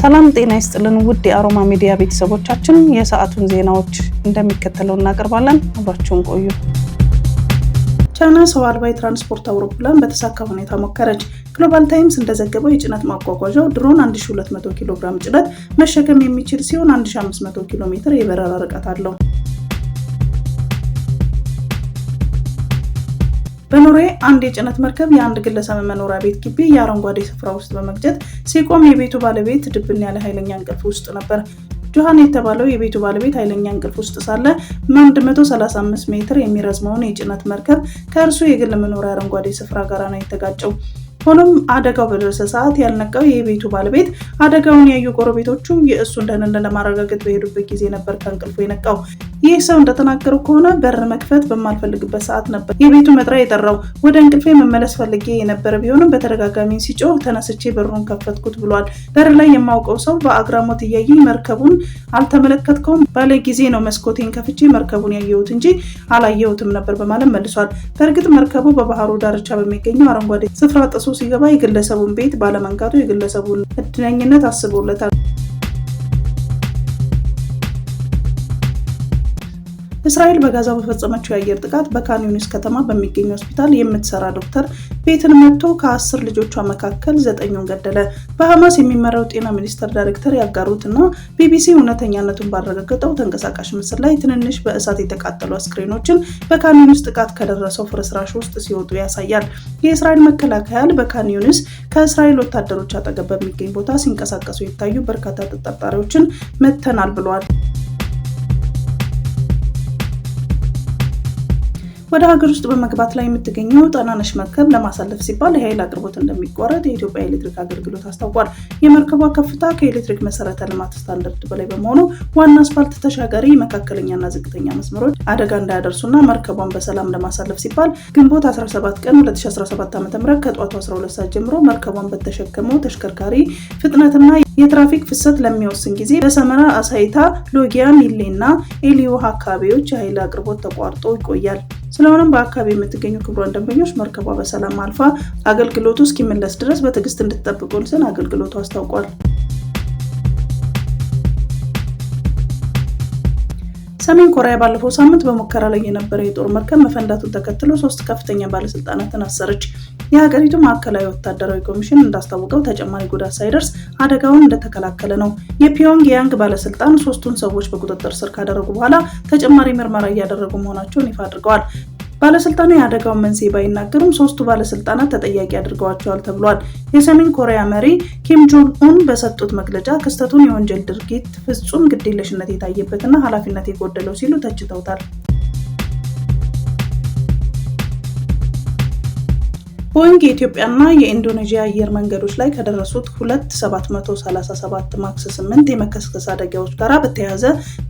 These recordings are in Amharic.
ሰላም ጤና ይስጥልን ውድ የአሮማ ሚዲያ ቤተሰቦቻችን የሰዓቱን ዜናዎች እንደሚከተለው እናቀርባለን። አብራችሁን ቆዩ። ቻይና ሰው አልባ የትራንስፖርት አውሮፕላን በተሳካ ሁኔታ ሞከረች። ግሎባል ታይምስ እንደዘገበው የጭነት ማጓጓዣው ድሮን 1200 ኪሎ ግራም ጭነት መሸከም የሚችል ሲሆን 1500 ኪሎ ሜትር የበረራ ርቀት አለው። በኖርዌይ አንድ የጭነት መርከብ የአንድ ግለሰብ መኖሪያ ቤት ግቢ የአረንጓዴ ስፍራ ውስጥ በመግጨት ሲቆም የቤቱ ባለቤት ድብን ያለ ኃይለኛ እንቅልፍ ውስጥ ነበር። ጆሃን የተባለው የቤቱ ባለቤት ኃይለኛ እንቅልፍ ውስጥ ሳለ 135 ሜትር የሚረዝመውን የጭነት መርከብ ከእርሱ የግል መኖሪያ አረንጓዴ ስፍራ ጋር ነው የተጋጨው። ሆኖም አደጋው በደረሰ ሰዓት ያልነቃው የቤቱ ባለቤት አደጋውን ያዩ ጎረቤቶቹ የእሱን ደህንነት ለማረጋገጥ በሄዱበት ጊዜ ነበር ከእንቅልፉ የነቃው። ይህ ሰው እንደተናገረው ከሆነ በር መክፈት በማልፈልግበት ሰዓት ነበር የቤቱ መጥሪያ የጠራው። ወደ እንቅልፌ መመለስ ፈልጌ የነበረ ቢሆንም በተደጋጋሚ ሲጮህ ተነስቼ በሩን ከፈትኩት ብሏል። በር ላይ የማውቀው ሰው በአግራሞት እያየኝ መርከቡን አልተመለከትከውም ባለ ጊዜ ነው መስኮቴን ከፍቼ መርከቡን ያየሁት እንጂ አላየሁትም ነበር በማለት መልሷል። በእርግጥ መርከቡ በባህሩ ዳርቻ በሚገኘው አረንጓዴ ስፍራ ጥሶ ሲገባ የግለሰቡን ቤት ባለመንካቱ የግለሰቡን እድለኝነት አስቦለታል። እስራኤል በጋዛ በፈጸመችው የአየር ጥቃት በካን ዩኒስ ከተማ በሚገኝ ሆስፒታል የምትሰራ ዶክተር ቤትን መጥቶ ከ10 ልጆቿ መካከል 9ን ገደለ። በሐማስ የሚመራው ጤና ሚኒስቴር ዳይሬክተር ያጋሩትና ቢቢሲ እውነተኛነቱን ባረጋገጠው ተንቀሳቃሽ ምስል ላይ ትንንሽ በእሳት የተቃጠሉ አስክሬኖችን በካን ዩኒስ ጥቃት ከደረሰው ፍርስራሽ ውስጥ ሲወጡ ያሳያል። የእስራኤል መከላከያ በካን ዩኒስ ከእስራኤል ወታደሮች አጠገብ በሚገኝ ቦታ ሲንቀሳቀሱ የታዩ በርካታ ተጠርጣሪዎችን መተናል ብለዋል። ወደ ሀገር ውስጥ በመግባት ላይ የምትገኘው ጣናነሽ መርከብ ለማሳለፍ ሲባል የኃይል አቅርቦት እንደሚቋረጥ የኢትዮጵያ ኤሌክትሪክ አገልግሎት አስታውቋል። የመርከቧ ከፍታ ከኤሌክትሪክ መሰረተ ልማት ስታንዳርድ በላይ በመሆኑ ዋና አስፋልት ተሻጋሪ መካከለኛና ዝቅተኛ መስመሮች አደጋ እንዳያደርሱና መርከቧን በሰላም ለማሳለፍ ሲባል ግንቦት 17 ቀን 2017 ዓ.ም ከጧቱ 12 ሰዓት ጀምሮ መርከቧን በተሸከመው ተሽከርካሪ ፍጥነትና የትራፊክ ፍሰት ለሚወስን ጊዜ በሰመራ፣ አሳይታ፣ ሎጊያ፣ ሚሌና ኤሊዮሃ አካባቢዎች የኃይል አቅርቦት ተቋርጦ ይቆያል። ስለሆነም በአካባቢ የምትገኙ ክቡራን ደንበኞች መርከቧ በሰላም አልፋ አገልግሎቱ እስኪመለስ ድረስ በትዕግስት እንድትጠብቁልን አገልግሎቱ አስታውቋል። ሰሜን ኮሪያ ባለፈው ሳምንት በሙከራ ላይ የነበረ የጦር መርከብ መፈንዳቱን ተከትሎ 3 ከፍተኛ ባለስልጣናትን አሰረች። የሀገሪቱ ማዕከላዊ ወታደራዊ ኮሚሽን እንዳስታወቀው ተጨማሪ ጉዳት ሳይደርስ አደጋውን እንደተከላከለ ነው። የፒዮንግ ያንግ ባለስልጣን 3ቱን ሰዎች በቁጥጥር ስር ካደረጉ በኋላ ተጨማሪ ምርመራ እያደረጉ መሆናቸውን ይፋ አድርገዋል። ባለስልጣኑ የአደጋውን መንስኤ ባይናገሩም 3ቱ ባለስልጣናት ተጠያቂ አድርገዋቸዋል ተብሏል። የሰሜን ኮሪያ መሪ ኪም ጆንግ ኡን በሰጡት መግለጫ ክስተቱን የወንጀል ድርጊት ፍጹም ግዴለሽነት የታየበትና ኃላፊነት የጎደለው ሲሉ ተችተውታል። ቦይንግ የኢትዮጵያና የኢንዶኔዥያ አየር መንገዶች ላይ ከደረሱት 737 ማክስ 8 የመከስከስ አደጋዎች ጋር በተያያዘ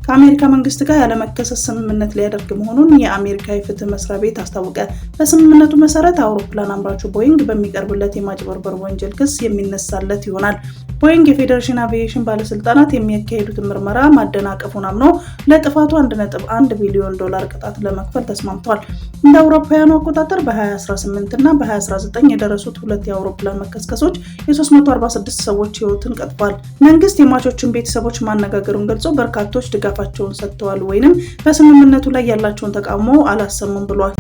ከአሜሪካ መንግስት ጋር ያለመከሰስ ስምምነት ሊያደርግ መሆኑን የአሜሪካ የፍትህ መስሪያ ቤት አስታወቀ። በስምምነቱ መሰረት አውሮፕላን አምራቹ ቦይንግ በሚቀርብለት የማጭበርበር ወንጀል ክስ የሚነሳለት ይሆናል። ቦይንግ የፌዴሬሽን አቪዬሽን ባለስልጣናት የሚያካሂዱትን ምርመራ ማደናቀፉን አምኖ ለጥፋቱ $1.1 ቢሊዮን ቅጣት ለመክፈል ተስማምቷል። እንደ አውሮፓውያኑ አቆጣጠር በ2018 እና በ2019 የደረሱት 2 የአውሮፕላን መከስከሶች የ346 ሰዎች ህይወትን ቀጥፏል። መንግስት የሟቾችን ቤተሰቦች ማነጋገሩን ገልጾ በርካቶች ድጋፋቸውን ሰጥተዋል ወይንም በስምምነቱ ላይ ያላቸውን ተቃውሞ አላሰሙም ብሏል።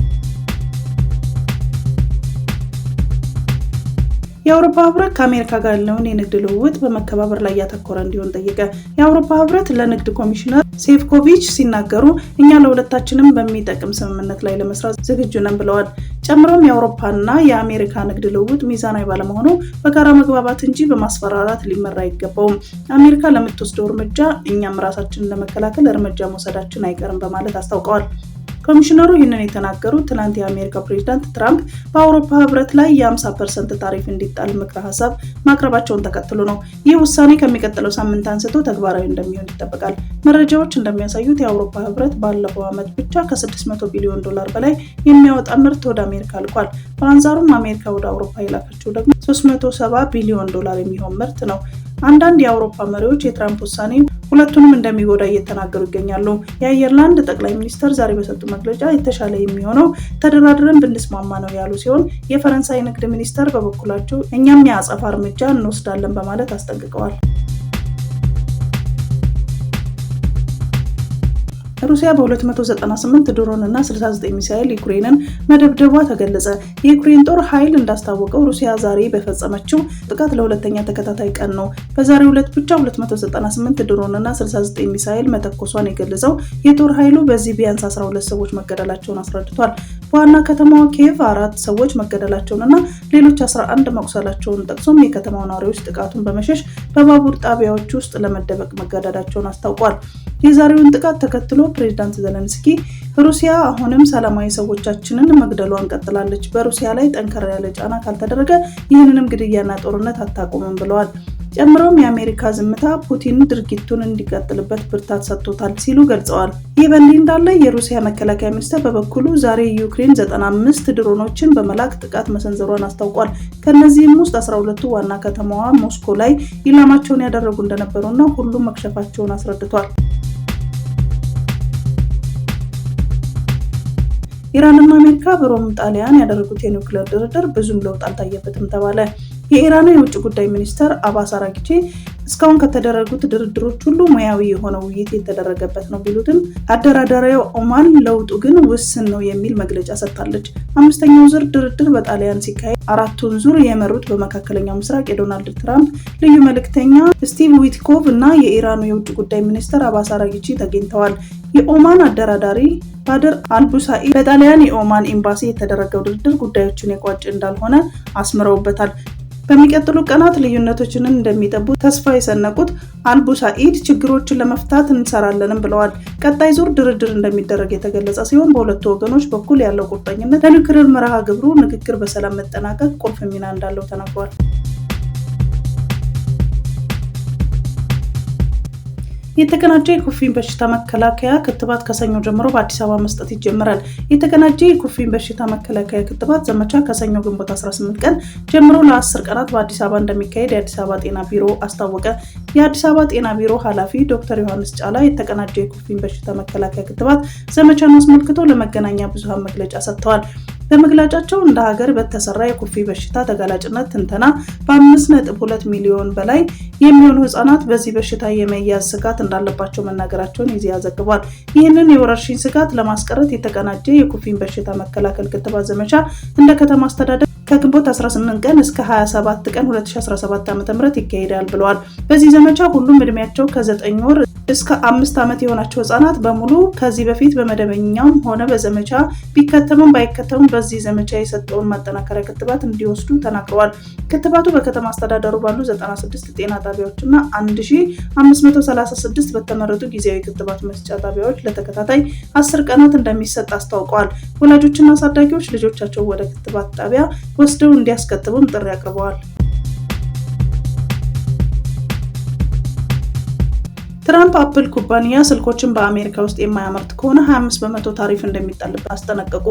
የአውሮፓ ህብረት ከአሜሪካ ጋር ያለውን የንግድ ልውውጥ በመከባበር ላይ ያተኮረ እንዲሆን ጠየቀ። የአውሮፓ ህብረት ለንግድ ኮሚሽነር ሴፍኮቪች ሲናገሩ እኛ ለሁለታችንም በሚጠቅም ስምምነት ላይ ለመስራት ዝግጁ ነን ብለዋል። ጨምሮም የአውሮፓና የአሜሪካ ንግድ ልውውጥ ሚዛናዊ ባለመሆኑ በጋራ መግባባት እንጂ በማስፈራራት ሊመራ አይገባውም። አሜሪካ ለምትወስደው እርምጃ እኛም ራሳችንን ለመከላከል እርምጃ መውሰዳችን አይቀርም በማለት አስታውቀዋል። ኮሚሽነሩ ይህንን የተናገሩት ትናንት የአሜሪካ ፕሬዝዳንት ትራምፕ በአውሮፓ ህብረት ላይ የ50% ታሪፍ እንዲጣል ምክረ ሀሳብ ማቅረባቸውን ተከትሎ ነው። ይህ ውሳኔ ከሚቀጥለው ሳምንት አንስቶ ተግባራዊ እንደሚሆን ይጠበቃል። መረጃዎች እንደሚያሳዩት የአውሮፓ ህብረት ባለፈው ዓመት ብቻ ከ$600 ቢሊዮን በላይ የሚያወጣ ምርት ወደ አሜሪካ ልኳል። በአንጻሩም አሜሪካ ወደ አውሮፓ የላከችው ደግሞ $370 ቢሊዮን የሚሆን ምርት ነው። አንዳንድ የአውሮፓ መሪዎች የትራምፕ ውሳኔ ሁለቱንም እንደሚጎዳ እየተናገሩ ይገኛሉ። የአየርላንድ ጠቅላይ ሚኒስትር ዛሬ በሰጡት መግለጫ የተሻለ የሚሆነው ተደራድረን ብንስማማ ነው ያሉ ሲሆን የፈረንሳይ ንግድ ሚኒስትር በበኩላቸው እኛም የአጸፋ እርምጃ እንወስዳለን በማለት አስጠንቅቀዋል። ሩሲያ በ298 ድሮን እና 69 ሚሳኤል ዩክሬንን መደብደቧ ተገለጸ። የዩክሬን ጦር ኃይል እንዳስታወቀው ሩሲያ ዛሬ በፈጸመችው ጥቃት ለሁለተኛ ተከታታይ ቀን ነው በዛሬው ዕለት ብቻ 298 ድሮን እና 69 ሚሳኤል መተኮሷን የገለጸው የጦር ኃይሉ በዚህ ቢያንስ 12 ሰዎች መገደላቸውን አስረድቷል። በዋና ከተማዋ ኪየቭ 4 ሰዎች መገደላቸውንና ሌሎች 11 መቁሰላቸውን ጠቅሶም የከተማው ነዋሪዎች ጥቃቱን በመሸሽ በባቡር ጣቢያዎች ውስጥ ለመደበቅ መገደዳቸውን አስታውቋል። የዛሬውን ጥቃት ተከትሎ ፕሬዝዳንት ዘለንስኪ ሩሲያ አሁንም ሰላማዊ ሰዎቻችንን መግደሏን ቀጥላለች፣ በሩሲያ ላይ ጠንከር ያለ ጫና ካልተደረገ ይህንንም ግድያና ጦርነት አታቆምም ብለዋል። ጨምሮም የአሜሪካ ዝምታ ፑቲን ድርጊቱን እንዲቀጥልበት ብርታት ሰጥቶታል ሲሉ ገልጸዋል። ይህ በእንዲህ እንዳለ የሩሲያ መከላከያ ሚኒስቴር በበኩሉ ዛሬ ዩክሬን 95 ድሮኖችን በመላክ ጥቃት መሰንዘሯን አስታውቋል። ከነዚህም ውስጥ 12ቱ ዋና ከተማዋ ሞስኮ ላይ ኢላማቸውን ያደረጉ እንደነበሩና ሁሉም መክሸፋቸውን አስረድቷል። ኢራንና አሜሪካ በሮም ጣሊያን ያደረጉት የኒውክሌር ድርድር ብዙም ለውጥ አልታየበትም ተባለ። የኢራኑ የውጭ ጉዳይ ሚኒስትር አባስ አራግቺ እስካሁን ከተደረጉት ድርድሮች ሁሉ ሙያዊ የሆነ ውይይት የተደረገበት ነው ቢሉትም አደራዳሪው ኦማን ለውጡ ግን ውስን ነው የሚል መግለጫ ሰጥታለች። አምስተኛው ዙር ድርድር በጣሊያን ሲካሄድ አራቱን ዙር የመሩት በመካከለኛው ምስራቅ የዶናልድ ትራምፕ ልዩ መልእክተኛ ስቲቭ ዊትኮቭ እና የኢራኑ የውጭ ጉዳይ ሚኒስትር አባስ አራግቺ ተገኝተዋል። የኦማን አደራዳሪ ባድር አልቡሳኢድ በጣሊያን የኦማን ኤምባሲ የተደረገው ድርድር ጉዳዮችን የቋጭ እንዳልሆነ አስምረውበታል። በሚቀጥሉ ቀናት ልዩነቶችን እንደሚጠቡ ተስፋ የሰነቁት አልቡሳኢድ ችግሮችን ለመፍታት እንሰራለንም ብለዋል። ቀጣይ ዙር ድርድር እንደሚደረግ የተገለጸ ሲሆን በሁለቱ ወገኖች በኩል ያለው ቁርጠኝነት ለኒውክሌር መርሃ ግብሩ ንግግር በሰላም መጠናቀቅ ቁልፍ ሚና እንዳለው ተናግሯል። የተቀናጀ የኩፍኝ በሽታ መከላከያ ክትባት ከሰኞ ጀምሮ በአዲስ አበባ መስጠት ይጀምራል። የተቀናጀ የኩፍኝ በሽታ መከላከያ ክትባት ዘመቻ ከሰኞ ግንቦት 18 ቀን ጀምሮ ለ10 ቀናት በአዲስ አበባ እንደሚካሄድ የአዲስ አበባ ጤና ቢሮ አስታወቀ። የአዲስ አበባ ጤና ቢሮ ኃላፊ ዶክተር ዮሐንስ ጫላ የተቀናጀ የኩፍኝ በሽታ መከላከያ ክትባት ዘመቻን አስመልክቶ ለመገናኛ ብዙሃን መግለጫ ሰጥተዋል። በመግለጫቸው እንደ ሀገር በተሰራ የኩፍኝ በሽታ ተጋላጭነት ትንተና በ5.2 ሚሊዮን በላይ የሚሆኑ ህጻናት በዚህ በሽታ የመያዝ ስጋት እንዳለባቸው መናገራቸውን ኢዜአ ዘግቧል። ይህንን የወረርሽኝ ስጋት ለማስቀረት የተቀናጀ የኩፍኝ በሽታ መከላከል ክትባት ዘመቻ እንደ ከተማ አስተዳደር ከግንቦት 18 ቀን እስከ 27 ቀን 2017 ዓ.ም ይካሄዳል ብለዋል። በዚህ ዘመቻ ሁሉም እድሜያቸው ከ9 ወር እስከ 5 ዓመት የሆናቸው ህጻናት በሙሉ ከዚህ በፊት በመደበኛው ሆነ በዘመቻ ቢከተሙም ባይከተሙም በዚህ ዘመቻ የሰጠውን ማጠናከሪያ ክትባት እንዲወስዱ ተናግረዋል። ክትባቱ በከተማ አስተዳደሩ ባሉ 96 ጤና ጣቢያዎችና 1536 በተመረጡ ጊዜያዊ ክትባት መስጫ ጣቢያዎች ለተከታታይ 10 ቀናት እንደሚሰጥ አስታውቀዋል። ወላጆችና አሳዳጊዎች ልጆቻቸው ወደ ክትባት ጣቢያ ወስደው እንዲያስከትቡም ጥሪ አቅርበዋል። ትራምፕ አፕል ኩባንያ ስልኮችን በአሜሪካ ውስጥ የማያመርት ከሆነ 25 በመቶ ታሪፍ እንደሚጣልበት አስጠነቀቁ።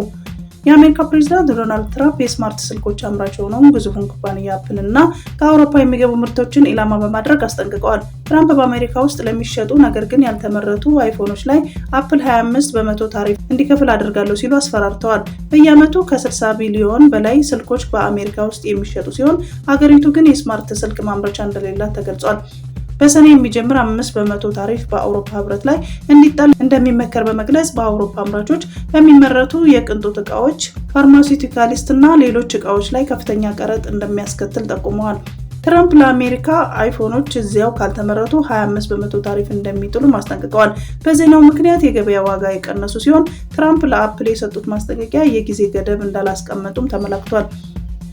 የአሜሪካ ፕሬዝዳንት ዶናልድ ትራምፕ የስማርት ስልኮች አምራች የሆነውን ግዙፉን ኩባንያ አፕል እና ከአውሮፓ የሚገቡ ምርቶችን ኢላማ በማድረግ አስጠንቅቀዋል። ትራምፕ በአሜሪካ ውስጥ ለሚሸጡ ነገር ግን ያልተመረቱ አይፎኖች ላይ አፕል 25 በመቶ ታሪፍ እንዲከፍል አድርጋለሁ ሲሉ አስፈራርተዋል። በየዓመቱ ከ60 ቢሊዮን በላይ ስልኮች በአሜሪካ ውስጥ የሚሸጡ ሲሆን አገሪቱ ግን የስማርት ስልክ ማምረቻ እንደሌላት ተገልጿል። በሰኔ የሚጀምር 5 በመቶ ታሪፍ በአውሮፓ ህብረት ላይ እንዲጣል እንደሚመከር በመግለጽ በአውሮፓ አምራቾች በሚመረቱ የቅንጦት ዕቃዎች፣ ፋርማሲውቲካልስ እና ሌሎች ዕቃዎች ላይ ከፍተኛ ቀረጥ እንደሚያስከትል ጠቁመዋል። ትራምፕ ለአሜሪካ አይፎኖች እዚያው ካልተመረቱ 25 በመቶ ታሪፍ እንደሚጥሉ ማስጠንቀቀዋል። በዜናው ምክንያት የገበያ ዋጋ የቀነሱ ሲሆን ትራምፕ ለአፕል የሰጡት ማስጠንቀቂያ የጊዜ ገደብ እንዳላስቀመጡም ተመላክቷል።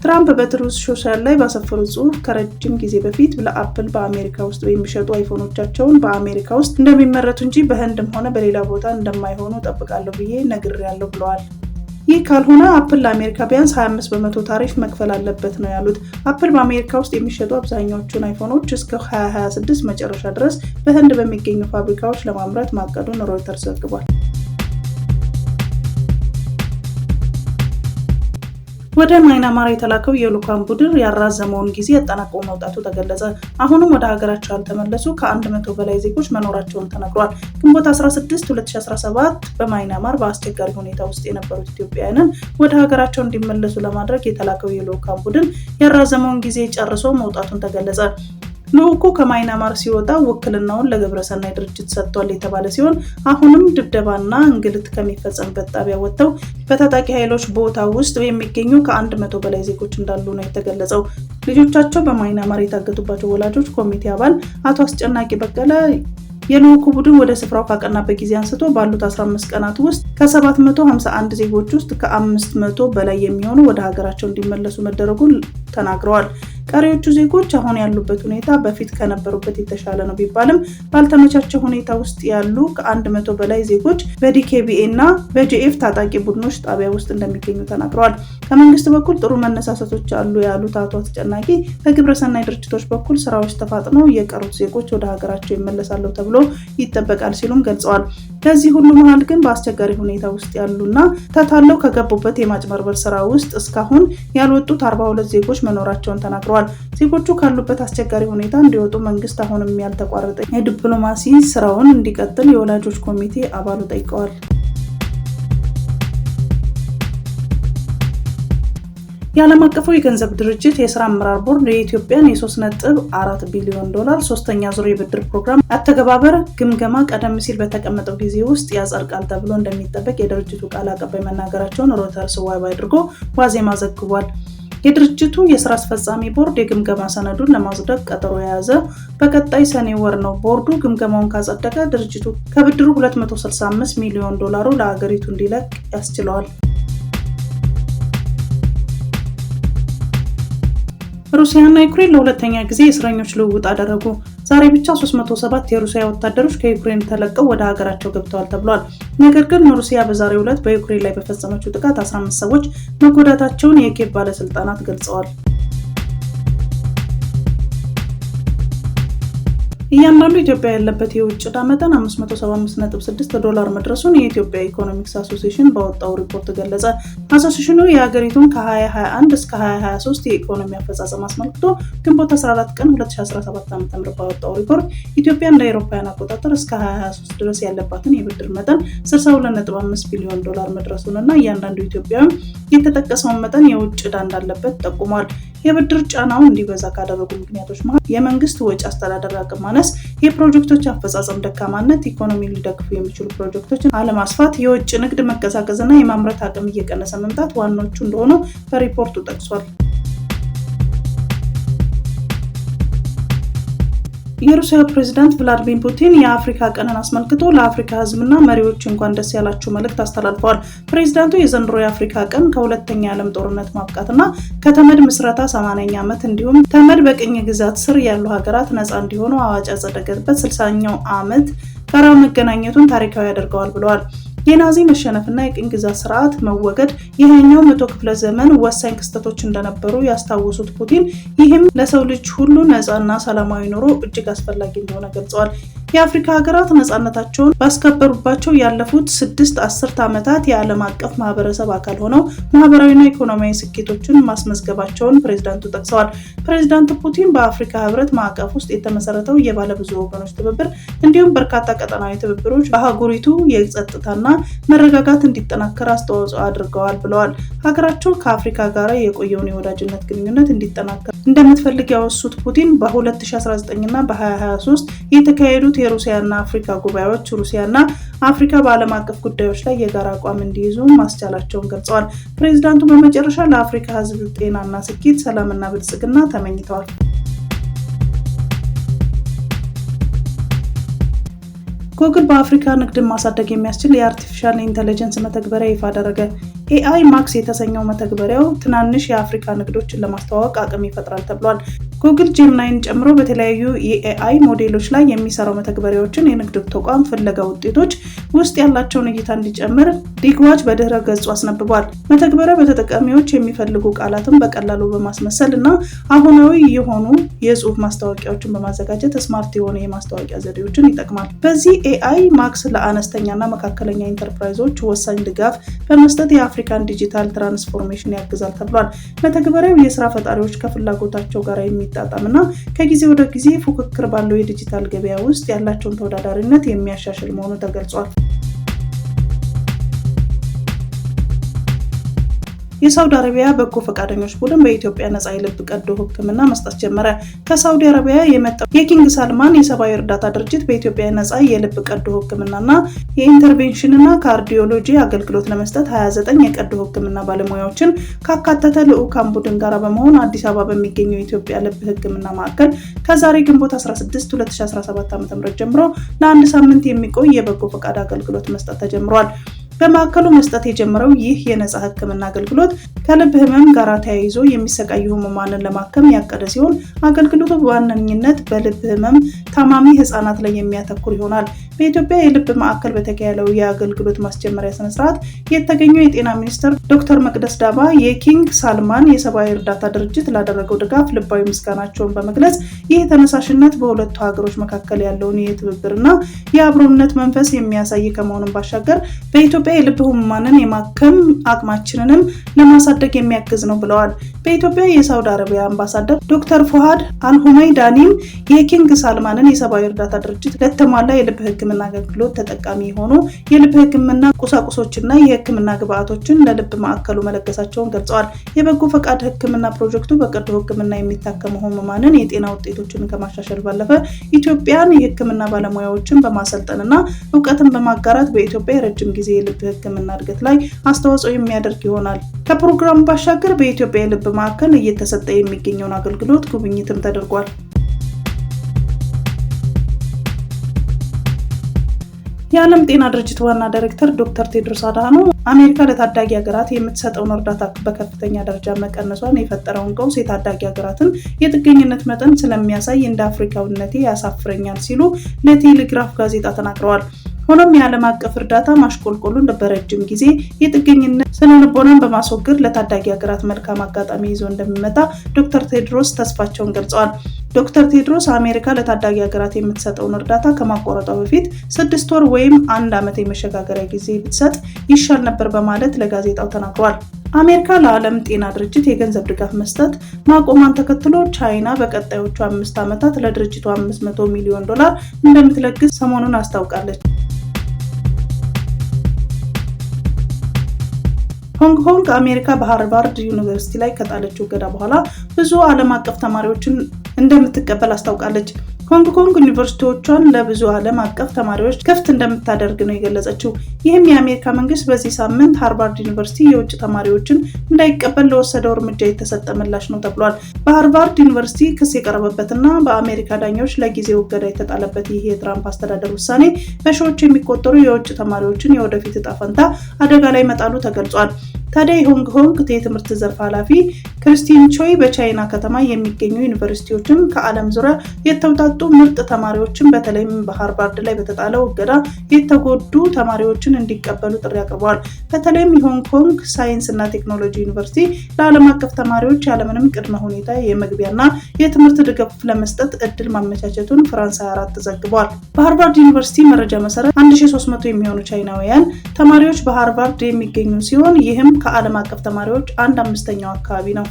ትራምፕ በትሩዝ ሶሻል ላይ ባሰፈሩት ጽሑፍ ከረጅም ጊዜ በፊት ለአፕል በአሜሪካ ውስጥ የሚሸጡ አይፎኖቻቸውን በአሜሪካ ውስጥ እንደሚመረቱ እንጂ በህንድም ሆነ በሌላ ቦታ እንደማይሆኑ ጠብቃለሁ ብዬ ነግሬያለሁ ብለዋል። ይህ ካልሆነ አፕል ለአሜሪካ ቢያንስ 25 በመቶ ታሪፍ መክፈል አለበት ነው ያሉት። አፕል በአሜሪካ ውስጥ የሚሸጡ አብዛኛዎቹን አይፎኖች እስከ 2026 መጨረሻ ድረስ በህንድ በሚገኙ ፋብሪካዎች ለማምረት ማቀዱን ሮይተርስ ዘግቧል። ወደ ማይናማር የተላከው የልዑካን ቡድን ያራዘመውን ጊዜ አጠናቅቆ መውጣቱ ተገለጸ። አሁንም ወደ ሀገራቸው ያልተመለሱ ከ100 በላይ ዜጎች መኖራቸውን ተነግሯል። ግንቦት 16 2017 በማይናማር በአስቸጋሪ ሁኔታ ውስጥ የነበሩት ኢትዮጵያውያንን ወደ ሀገራቸው እንዲመለሱ ለማድረግ የተላከው የልዑካን ቡድን ያራዘመውን ጊዜ ጨርሶ መውጣቱን ተገለጸ። ልዑኩ ከማይናማር ሲወጣ ውክልናውን ለግብረሰናይ ድርጅት ሰጥቷል የተባለ ሲሆን አሁንም ድብደባና እንግልት ከሚፈጸምበት ጣቢያ ወጥተው በታጣቂ ኃይሎች ቦታ ውስጥ የሚገኙ ከ100 በላይ ዜጎች እንዳሉ ነው የተገለጸው። ልጆቻቸው በማይናማር የታገቱባቸው ወላጆች ኮሚቴ አባል አቶ አስጨናቂ በቀለ የልዑኩ ቡድን ወደ ስፍራው ካቀናበት ጊዜ አንስቶ ባሉት 15 ቀናት ውስጥ ከ751 ዜጎች ውስጥ ከ500 በላይ የሚሆኑ ወደ ሀገራቸው እንዲመለሱ መደረጉን ተናግረዋል። ቀሪዎቹ ዜጎች አሁን ያሉበት ሁኔታ በፊት ከነበሩበት የተሻለ ነው ቢባልም ባልተመቻቸ ሁኔታ ውስጥ ያሉ ከ100 በላይ ዜጎች በዲኬቢኤ እና በጂኤፍ ታጣቂ ቡድኖች ጣቢያ ውስጥ እንደሚገኙ ተናግረዋል። ከመንግስት በኩል ጥሩ መነሳሳቶች አሉ ያሉት አቶ አስጨናቂ በግብረሰናይ ድርጅቶች በኩል ስራዎች ተፋጥነው የቀሩት ዜጎች ወደ ሀገራቸው ይመለሳሉ ተብሎ ይጠበቃል ሲሉም ገልጸዋል። ከዚህ ሁሉ መሃል ግን በአስቸጋሪ ሁኔታ ውስጥ ያሉና ተታለው ከገቡበት የማጭበርበር ስራ ውስጥ እስካሁን ያልወጡት 42 ዜጎች መኖራቸውን ተናግረዋል። ዜጎቹ ካሉበት አስቸጋሪ ሁኔታ እንዲወጡ መንግስት አሁንም ያልተቋረጠ የዲፕሎማሲ ስራውን እንዲቀጥል የወላጆች ኮሚቴ አባሉ ጠይቀዋል። የዓለም አቀፉ የገንዘብ ድርጅት የስራ አመራር ቦርድ የኢትዮጵያን የ3.4 ቢሊዮን ዶላር ሶስተኛ ዙር የብድር ፕሮግራም አተገባበር ግምገማ ቀደም ሲል በተቀመጠው ጊዜ ውስጥ ያጸድቃል ተብሎ እንደሚጠበቅ የድርጅቱ ቃል አቀባይ መናገራቸውን ሮይተርስ ዋቢ አድርጎ ዋዜማ ዘግቧል። የድርጅቱ የስራ አስፈጻሚ ቦርድ የግምገማ ሰነዱን ለማጽደቅ ቀጠሮ የያዘ በቀጣይ ሰኔ ወር ነው። ቦርዱ ግምገማውን ካጸደቀ ድርጅቱ ከብድሩ 265 ሚሊዮን ዶላሩ ለሀገሪቱ እንዲለቅ ያስችለዋል። ሩሲያና ዩክሬን ለሁለተኛ ጊዜ የእስረኞች ልውውጥ አደረጉ። ዛሬ ብቻ 307 የሩሲያ ወታደሮች ከዩክሬን ተለቀው ወደ ሀገራቸው ገብተዋል ተብሏል። ነገር ግን ሩሲያ በዛሬው ዕለት በዩክሬን ላይ በፈጸመችው ጥቃት 15 ሰዎች መጎዳታቸውን የኪየቭ ባለስልጣናት ገልጸዋል። እያንዳንዱ ኢትዮጵያ ያለበት የውጭ ዕዳ መጠን 575.6 ዶላር መድረሱን የኢትዮጵያ ኢኮኖሚክስ አሶሲዬሽን ባወጣው ሪፖርት ገለጸ። አሶሲዬሽኑ የሀገሪቱን ከ2021 እስከ 2023 የኢኮኖሚ አፈጻጸም አስመልክቶ ግንቦት 14 ቀን 2017 ዓ.ም ባወጣው ሪፖርት ኢትዮጵያ እንደ አውሮፓውያን አቆጣጠር እስከ 2023 ድረስ ያለባትን የብድር መጠን 62.5 ቢሊዮን ዶላር መድረሱንና እያንዳንዱ ኢትዮጵያዊ የተጠቀሰውን መጠን የውጭ ዕዳ እንዳለበት ጠቁሟል። የብድር ጫናው እንዲበዛ ካደረጉ ምክንያቶች መሃል የመንግስት ወጪ አስተዳደር አቅም ማነስ፣ የፕሮጀክቶች አፈጻጸም ደካማነት፣ ኢኮኖሚን ሊደግፉ የሚችሉ ፕሮጀክቶችን አለማስፋት፣ የውጭ ንግድ መቀዛቀዝና የማምረት አቅም እየቀነሰ መምጣት ዋናዎቹ እንደሆኑ በሪፖርቱ ጠቅሷል። የሩሲያ ፕሬዝዳንት ቭላድሚር ፑቲን የአፍሪካ ቀንን አስመልክቶ ለአፍሪካ ህዝብና መሪዎች እንኳን ደስ ያላችሁ መልእክት አስተላልፈዋል። ፕሬዝዳንቱ የዘንድሮ የአፍሪካ ቀን ከሁለተኛ የዓለም ጦርነት ማብቃትና ከተመድ ምስረታ 80ኛ ዓመት እንዲሁም ተመድ በቅኝ ግዛት ስር ያሉ ሀገራት ነፃ እንዲሆኑ አዋጅ ያጸደቀበት 60ኛው ዓመት ጋር መገናኘቱን ታሪካዊ ያደርገዋል ብለዋል። የናዚ መሸነፍና የቅኝ ግዛት ስርዓት መወገድ የሃያኛው መቶ ክፍለ ዘመን ወሳኝ ክስተቶች እንደነበሩ ያስታወሱት ፑቲን ይህም ለሰው ልጅ ሁሉ ነፃና ሰላማዊ ኑሮ እጅግ አስፈላጊ እንደሆነ ገልጸዋል። የአፍሪካ ሀገራት ነፃነታቸውን ባስከበሩባቸው ያለፉት 6 አስርት ዓመታት የዓለም አቀፍ ማህበረሰብ አካል ሆነው ማህበራዊና ኢኮኖሚያዊ ስኬቶችን ማስመዝገባቸውን ፕሬዝዳንቱ ጠቅሰዋል። ፕሬዝዳንት ፑቲን በአፍሪካ ህብረት ማዕቀፍ ውስጥ የተመሰረተው የባለብዙ ወገኖች ትብብር እንዲሁም በርካታ ቀጠናዊ ትብብሮች በአህጉሪቱ የጸጥታና መረጋጋት እንዲጠናከር አስተዋጽኦ አድርገዋል ብለዋል። ሀገራቸው ከአፍሪካ ጋር የቆየውን የወዳጅነት ግንኙነት እንዲጠናከር እንደምትፈልግ ያወሱት ፑቲን በ2019 እና በ2023 የተካሄዱት የሩሲያና አፍሪካ ጉባኤዎች ሩሲያና አፍሪካ በዓለም አቀፍ ጉዳዮች ላይ የጋራ አቋም እንዲይዙ ማስቻላቸውን ገልጸዋል። ፕሬዝዳንቱ በመጨረሻ ለአፍሪካ ህዝብ ጤናና ስኬት፣ ሰላምና ብልጽግና ተመኝተዋል። ጉግል በአፍሪካ ንግድን ማሳደግ የሚያስችል የአርቲፊሻል ኢንተለጀንስ መተግበሪያ ይፋ አደረገ። ኤአይ ማክስ የተሰኘው መተግበሪያው ትናንሽ የአፍሪካ ንግዶችን ለማስተዋወቅ አቅም ይፈጥራል ተብሏል። ጉግል ጄሚናይን ጨምሮ በተለያዩ የኤአይ ሞዴሎች ላይ የሚሰራው መተግበሪያዎችን የንግድ ተቋም ፍለጋ ውጤቶች ውስጥ ያላቸውን እይታ እንዲጨምር ዲግዋች በድህረ ገጹ አስነብቧል። መተግበሪያው በተጠቃሚዎች የሚፈልጉ ቃላትን በቀላሉ በማስመሰል እና አሁናዊ የሆኑ የጽሁፍ ማስታወቂያዎችን በማዘጋጀት ስማርት የሆነ የማስታወቂያ ዘዴዎችን ይጠቅማል። በዚህ ኤአይ ማክስ ለአነስተኛና መካከለኛ ኢንተርፕራይዞች ወሳኝ ድጋፍ በመስጠት የአፍሪካን ዲጂታል ትራንስፎርሜሽን ያግዛል ተብሏል። መተግበሪያው የስራ ፈጣሪዎች ከፍላጎታቸው ጋር የሚጣጣምና ከጊዜ ወደ ጊዜ ፉክክር ባለው የዲጂታል ገበያ ውስጥ ያላቸውን ተወዳዳሪነት የሚያሻሽል መሆኑ ተገልጿል። የሳውዲ አረቢያ በጎ ፈቃደኞች ቡድን በኢትዮጵያ ነጻ የልብ ቀዶ ሕክምና መስጠት ጀመረ። ከሳውዲ አረቢያ የመጣው የኪንግ ሳልማን የሰብአዊ እርዳታ ድርጅት በኢትዮጵያ ነጻ የልብ ቀዶ ሕክምናና የኢንተርቬንሽንና ካርዲዮሎጂ አገልግሎት ለመስጠት 29 የቀዶ ሕክምና ባለሙያዎችን ካካተተ ልዑካን ቡድን ጋር በመሆን አዲስ አበባ በሚገኘው የኢትዮጵያ ልብ ሕክምና ማዕከል ከዛሬ ግንቦት 16 2017 ዓ.ም ጀምሮ ለአንድ ሳምንት የሚቆይ የበጎ ፈቃድ አገልግሎት መስጠት ተጀምሯል። በማዕከሉ መስጠት የጀመረው ይህ የነጻ ሕክምና አገልግሎት ከልብ ህመም ጋር ተያይዞ የሚሰቃዩ ህሙማንን ለማከም ያቀደ ሲሆን አገልግሎቱ በዋነኝነት በልብ ህመም ታማሚ ህጻናት ላይ የሚያተኩር ይሆናል። በኢትዮጵያ የልብ ማዕከል በተካሄደው የአገልግሎት ማስጀመሪያ ስነ ስርዓት የተገኘው የጤና ሚኒስትር ዶክተር መቅደስ ዳባ የኪንግ ሳልማን የሰብአዊ እርዳታ ድርጅት ላደረገው ድጋፍ ልባዊ ምስጋናቸውን በመግለጽ ይህ ተነሳሽነት በሁለቱ ሀገሮች መካከል ያለውን የትብብርና የአብሮነት መንፈስ የሚያሳይ ከመሆኑም ባሻገር በኢትዮጵያ የልብ ህሙማንን የማከም አቅማችንንም ለማሳደግ የሚያግዝ ነው ብለዋል። በኢትዮጵያ የሳውዲ አረቢያ አምባሳደር ዶክተር ፉሃድ አልሁመይዳኒም የኪንግ ሳልማንን የሰብአዊ እርዳታ ድርጅት ለተሟላ የልብ ሕክምና አገልግሎት ተጠቃሚ የሆኑ የልብ ሕክምና ቁሳቁሶችና የሕክምና ግብአቶችን ለልብ ማዕከሉ መለገሳቸውን ገልጸዋል። የበጎ ፈቃድ ሕክምና ፕሮጀክቱ በቀዶ ሕክምና የሚታከሙ ህሙማንን የጤና ውጤቶችን ከማሻሻል ባለፈ ኢትዮጵያን የሕክምና ባለሙያዎችን በማሰልጠንና እውቀትን በማጋራት በኢትዮጵያ የረጅም ጊዜ የልብ ሕክምና እድገት ላይ አስተዋጽኦ የሚያደርግ ይሆናል። ከፕሮግራሙ ባሻገር በኢትዮጵያ የልብ ማዕከል እየተሰጠ የሚገኘውን አገልግሎት ጉብኝትም ተደርጓል። የዓለም ጤና ድርጅት ዋና ዳይሬክተር ዶክተር ቴድሮስ አድሃኖም አሜሪካ ለታዳጊ ሀገራት የምትሰጠውን እርዳታ በከፍተኛ ደረጃ መቀነሷን የፈጠረውን ቀውስ የታዳጊ ሀገራትን የጥገኝነት መጠን ስለሚያሳይ እንደ አፍሪካዊነቴ ያሳፍረኛል ሲሉ ለቴሌግራፍ ጋዜጣ ተናግረዋል። ሆኖም የዓለም አቀፍ እርዳታ ማሽቆልቆሉን በረጅም ጊዜ የጥገኝነት ስነልቦናን በማስወገድ ለታዳጊ ሀገራት መልካም አጋጣሚ ይዞ እንደሚመጣ ዶክተር ቴድሮስ ተስፋቸውን ገልጸዋል። ዶክተር ቴድሮስ አሜሪካ ለታዳጊ ሀገራት የምትሰጠውን እርዳታ ከማቋረጧ በፊት 6 ወር ወይም 1 ዓመት የመሸጋገሪያ ጊዜ ብትሰጥ ይሻል ነበር በማለት ለጋዜጣው ተናግሯል። አሜሪካ ለዓለም ጤና ድርጅት የገንዘብ ድጋፍ መስጠት ማቆሟን ተከትሎ ቻይና በቀጣዮቹ 5 ዓመታት ለድርጅቱ $500 ሚሊዮን እንደምትለግስ ሰሞኑን አስታውቃለች። ሆንግ ኮንግ አሜሪካ በሃርቫርድ ዩኒቨርሲቲ ላይ ከጣለችው እገዳ በኋላ ብዙ ዓለም አቀፍ ተማሪዎችን እንደምትቀበል አስታውቃለች። ሆንግ ኮንግ ዩኒቨርሲቲዎቿን ለብዙ ዓለም አቀፍ ተማሪዎች ክፍት እንደምታደርግ ነው የገለጸችው። ይህም የአሜሪካ መንግስት በዚህ ሳምንት ሃርቫርድ ዩኒቨርሲቲ የውጭ ተማሪዎችን እንዳይቀበል ለወሰደው እርምጃ የተሰጠ ምላሽ ነው ተብሏል። በሃርቫርድ ዩኒቨርሲቲ ክስ የቀረበበትና በአሜሪካ ዳኞች ለጊዜው እገዳ የተጣለበት ይህ የትራምፕ አስተዳደር ውሳኔ በሺዎች የሚቆጠሩ የውጭ ተማሪዎችን የወደፊት ዕጣ ፈንታ አደጋ ላይ መጣሉ ተገልጿል። ታዲያ የሆንግ ኮንግ የትምህርት ዘርፍ ኃላፊ ክርስቲን ቾይ በቻይና ከተማ የሚገኙ ዩኒቨርሲቲዎችን ከዓለም ዙሪያ የተውጣጡ ምርጥ ተማሪዎችን በተለይም በሃርቫርድ ላይ በተጣለው እገዳ የተጎዱ ተማሪዎችን እንዲቀበሉ ጥሪ አቅርበዋል። በተለይም የሆንግ ኮንግ ሳይንስና ቴክኖሎጂ ዩኒቨርሲቲ ለዓለም አቀፍ ተማሪዎች ያለምንም ቅድመ ሁኔታ የመግቢያና የትምህርት ድጋፍ ለመስጠት እድል ማመቻቸቱን ፍራንስ 24 ዘግቧል። በሃርቫርድ ዩኒቨርሲቲ መረጃ መሰረት 1300 የሚሆኑ ቻይናውያን ተማሪዎች በሃርቫርድ የሚገኙ ሲሆን ይህም ከዓለም አቀፍ ተማሪዎች 1/5 አካባቢ ነው።